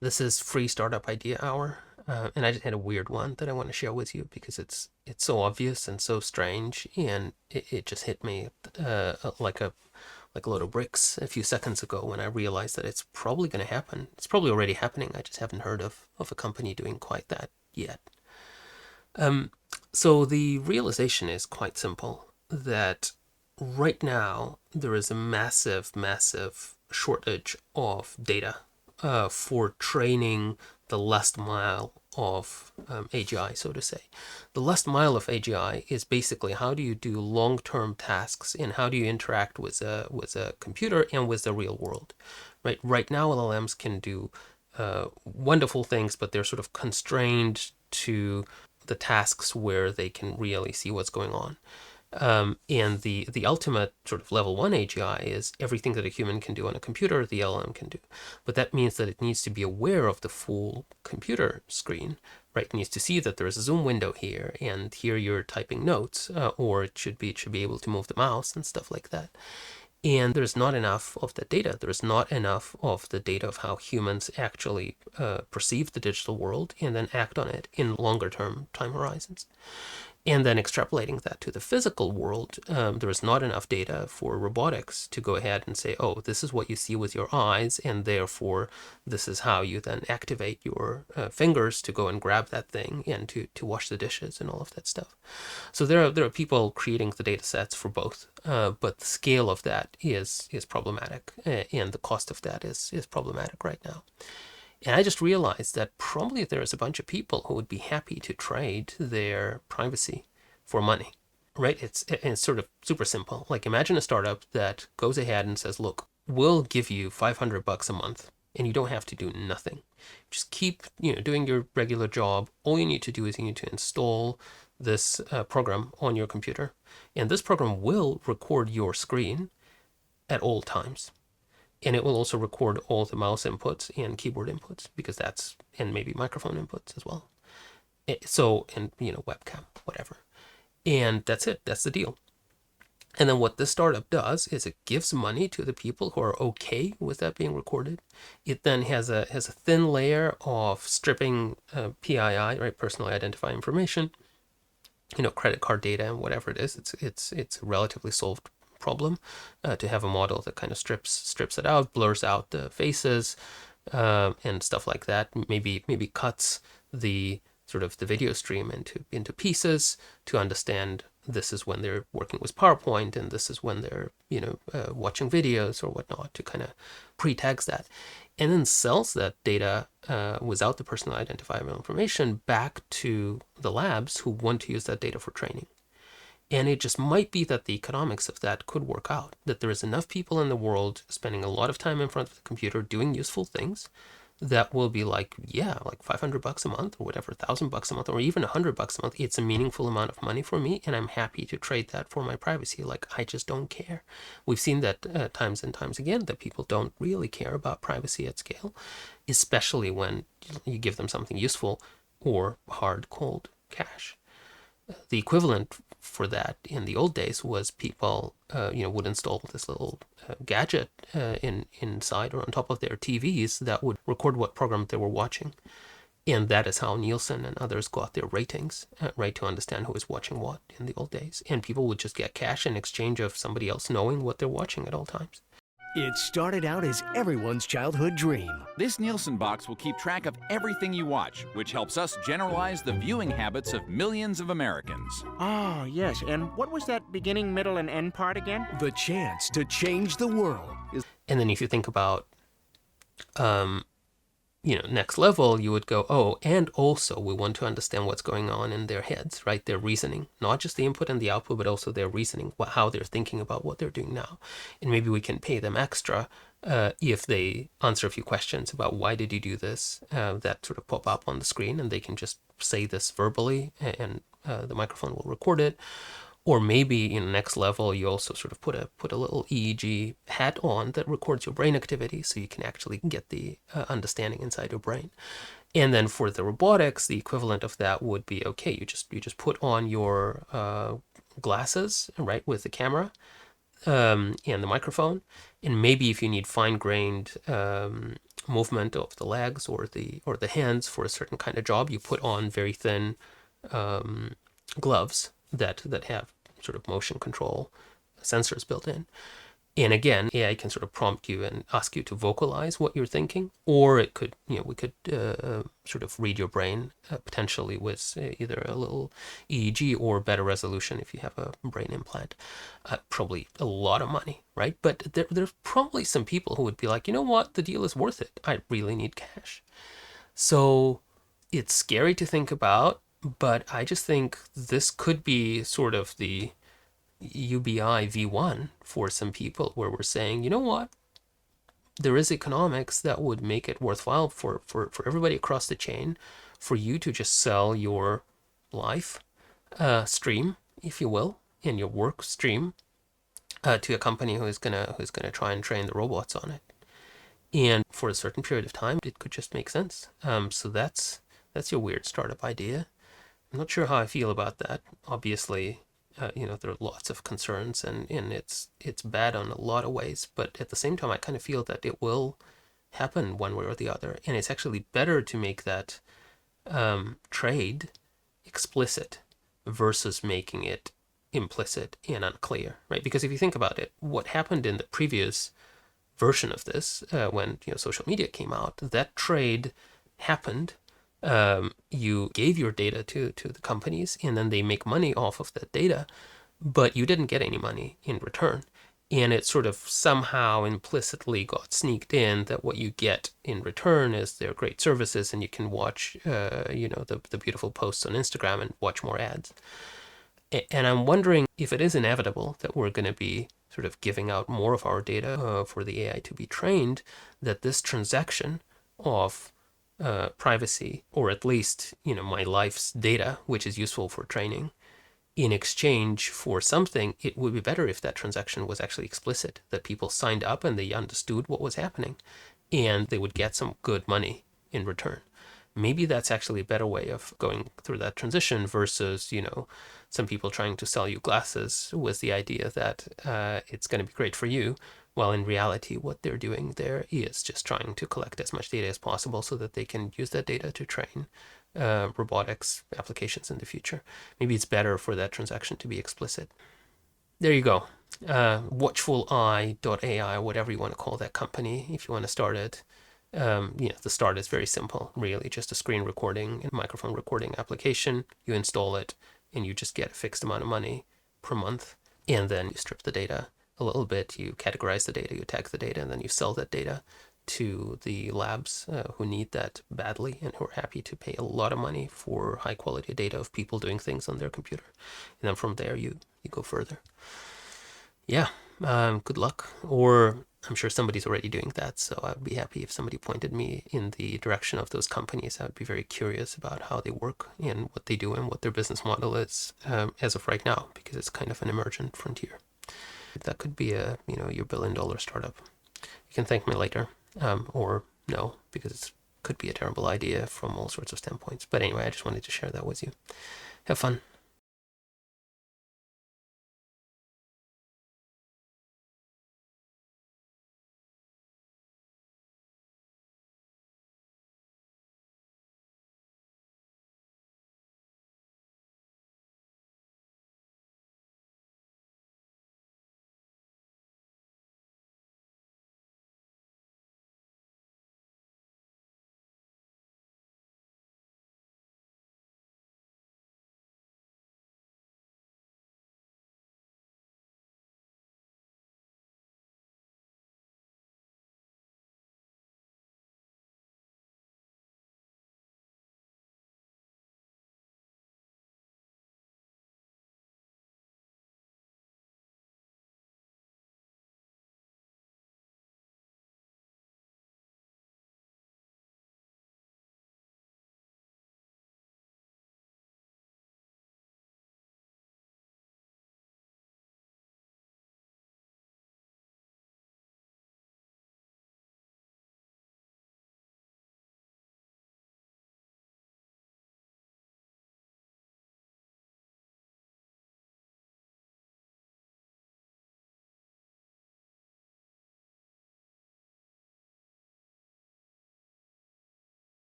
This is free startup idea hour, and I just had a weird one that I want to share with you because it's so obvious and so strange, and it just hit me like a load of bricks a few seconds ago when I realized that it's probably going to happen. It's probably already happening. I just haven't heard of a company doing quite that yet. Um, so the realization is quite simple that right now there is a massive, massive shortage of data for training the last mile of AGI, so to say. The last mile of AGI is basically how do you do long-term tasks and how do you interact with a computer and with the real world. Right now, LLMs can do wonderful things, but they're sort of constrained to the tasks where they can really see what's going on. And the ultimate sort of level one AGI is everything that a human can do on a computer, the LLM can do. But that means that it needs to be aware of the full computer screen, right? It needs to see that there's a zoom window here, and here you're typing notes, or it should be able to move the mouse and stuff like that. And there's not enough of the data. There's not enough of the data of how humans actually perceive the digital world and then act on it in longer term time horizons. And then extrapolating that to the physical world, there is not enough data for robotics to go ahead and say, oh, this is what you see with your eyes, and therefore this is how you then activate your fingers to go and grab that thing and to wash the dishes and all of that stuff. So there are people creating the data sets for both, but the scale of that is problematic, and the cost of that is problematic right now. And I just realized that probably there's a bunch of people who would be happy to trade their privacy for money, right? It's sort of super simple. Like imagine a startup that goes ahead and says, look, we'll give you $500 a month and you don't have to do nothing. Just keep, doing your regular job. All you need to do is you need to install this program on your computer. And this program will record your screen at all times, and it will also record all the mouse inputs and keyboard inputs because and maybe microphone inputs as well. So, and webcam, whatever. And that's it. That's the deal. And then what this startup does is it gives money to the people who are okay with that being recorded. It then has a thin layer of stripping PII, right, personally identifying information, credit card data and whatever it is. It's a relatively solved problem to have a model that kind of strips it out, blurs out the faces and stuff like that. Maybe cuts the sort of the video stream into pieces to understand this is when they're working with PowerPoint and this is when they're watching videos or whatnot, to kind of pre-tags that, and then sells that data without the personal identifiable information back to the labs who want to use that data for training. And it just might be that the economics of that could work out, that there is enough people in the world spending a lot of time in front of the computer doing useful things that will be like, yeah, like $500 a month or whatever, $1,000 a month, or even $100 a month. It's a meaningful amount of money for me, and I'm happy to trade that for my privacy. Like, I just don't care. We've seen that times and times again, that people don't really care about privacy at scale, especially when you give them something useful or hard, cold cash. The equivalent for that in the old days was people, would install this little gadget inside or on top of their TVs that would record what program they were watching. And that is how Nielsen and others got their ratings, right, to understand who is watching what in the old days. And people would just get cash in exchange of somebody else knowing what they're watching at all times. It started out as everyone's childhood dream. This Nielsen box will keep track of everything you watch, which helps us generalize the viewing habits of millions of Americans. Oh, yes. And what was that beginning, middle, and end part again? The chance to change the world. And then if you think about next level, you would go, oh, and also we want to understand what's going on in their heads, right? Their reasoning, not just the input and the output, but also their reasoning, how they're thinking about what they're doing now. And maybe we can pay them extra if they answer a few questions about why did you do this, that sort of pop up on the screen, and they can just say this verbally, and the microphone will record it. Or maybe in next level, you also sort of put a little EEG hat on that records your brain activity, so you can actually get the understanding inside your brain. And then for the robotics, the equivalent of that would be, okay, you just put on your glasses, right, with the camera and the microphone, and maybe if you need fine-grained movement of the legs or the hands for a certain kind of job, you put on very thin gloves that have sort of motion control sensors built in. And again, AI can sort of prompt you and ask you to vocalize what you're thinking, or it could, we could sort of read your brain potentially with either a little EEG or better resolution if you have a brain implant. Probably a lot of money, right? But there's probably some people who would be like, you know what, the deal is worth it. I really need cash. So it's scary to think about, but I just think this could be sort of the UBI V1 for some people, where we're saying, you know what, there is economics that would make it worthwhile for everybody across the chain for you to just sell your life stream, if you will, and your work stream to a company who's gonna try and train the robots on it. And for a certain period of time, it could just make sense. So that's your weird startup idea. I'm not sure how I feel about that. Obviously, there are lots of concerns, and it's bad on a lot of ways. But at the same time, I kind of feel that it will happen one way or the other, and it's actually better to make that trade explicit versus making it implicit and unclear, right? Because if you think about it, what happened in the previous version of this, when social media came out, that trade happened. You gave your data to the companies, and then they make money off of that data, but you didn't get any money in return. And it sort of somehow implicitly got sneaked in that what you get in return is their great services, and you can watch, the beautiful posts on Instagram and watch more ads. And I'm wondering if it is inevitable that we're going to be sort of giving out more of our data for the AI to be trained, that this transaction of privacy, or at least my life's data, which is useful for training, in exchange for something, it would be better if that transaction was actually explicit, that people signed up and they understood what was happening, and they would get some good money in return. Maybe that's actually a better way of going through that transition versus, some people trying to sell you glasses with the idea that it's going to be great for you, while in reality, what they're doing there is just trying to collect as much data as possible so that they can use that data to train robotics applications in the future. Maybe it's better for that transaction to be explicit. There you go. Watchful.ai, whatever you want to call that company, if you want to start it. The start is very simple, really, just a screen recording and microphone recording application. You install it, and you just get a fixed amount of money per month. And then you strip the data a little bit, you categorize the data, you tag the data, and then you sell that data to the labs who need that badly and who are happy to pay a lot of money for high quality data of people doing things on their computer. And then from there, you go further. Yeah, good luck. Or I'm sure somebody's already doing that, so I'd be happy if somebody pointed me in the direction of those companies. I'd be very curious about how they work and what they do and what their business model is as of right now, because it's kind of an emergent frontier. That could be your $1 billion startup. You can thank me later, or no, because it could be a terrible idea from all sorts of standpoints. But anyway, I just wanted to share that with you. Have fun.